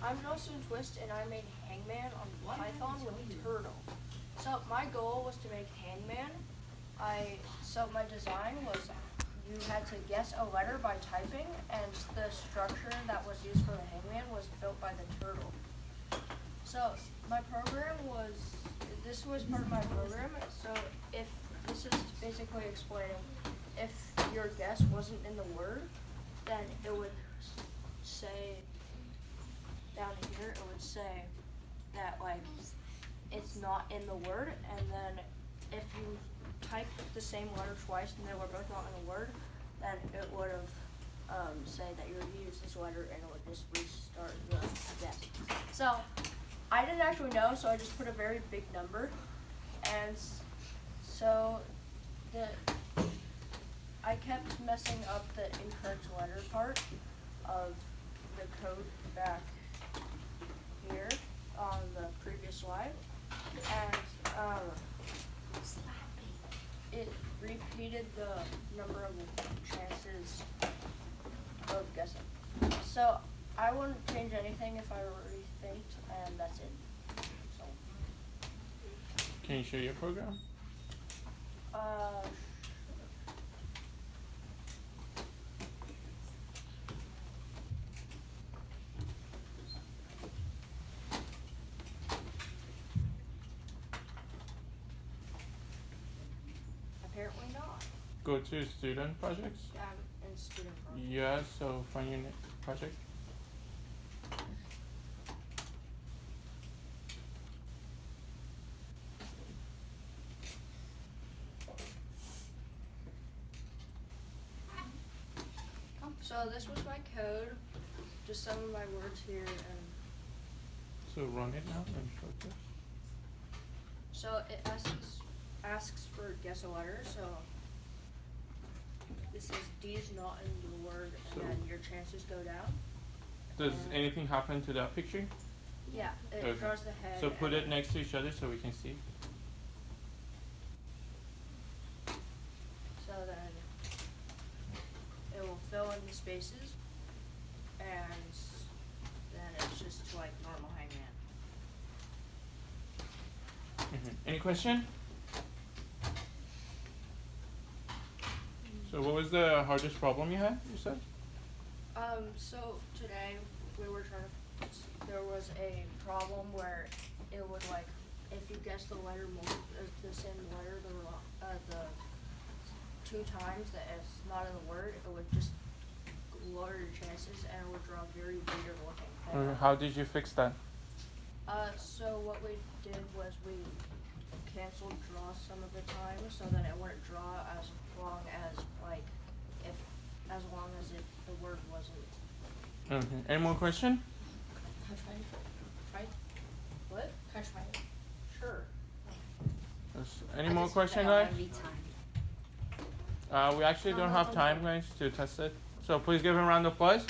I'm Josten Twist, and I made Hangman on Python with Turtle. So my goal was to make Hangman. So my design was you had to guess a letter by typing, and the structure that was used for the Hangman was built by the turtle. So my program this was part of my program. So if this is basically explaining, if your guess wasn't in the word, then it would say down here, it would say that like it's not in the word, and then if you typed the same letter twice and they were both not in the word, then it would have say that you would use this letter and it would just restart the guess. So I didn't actually know, so I just put a very big number, and so I kept messing up the incorrect letter part of the code back here on the previous slide, and it repeated the number of chances of guessing. So I wouldn't change anything if I rethinked, and that's it. So. Can you show your program? Apparently not. Go to student projects. In student projects. Yeah, so find your project. So this was my code, just some of my words here, and so run it now and show this. So it asks for guess a letter. So this says D is not in the word, and then your chances go down. Does anything happen to that picture? Yeah, it draws the head. So put it next to each other so we can see. So then it will fill in the spaces, and then it's just like normal Hangman. Any question? So what was the hardest problem you had, you said? So today we were there was a problem where it would like, if you guessed the letter the same letter the 2 times that it's not in the word, it would just lower your chances and it would draw very weird looking. How did you fix that? So what we did was we canceled draw some of the time, so that it wouldn't draw as long as the word wasn't. Okay. Any more question? Can I try it? What? Can I try it? Sure. Any more question, guys? We actually don't have time, guys, to test it. So please give him a round of applause.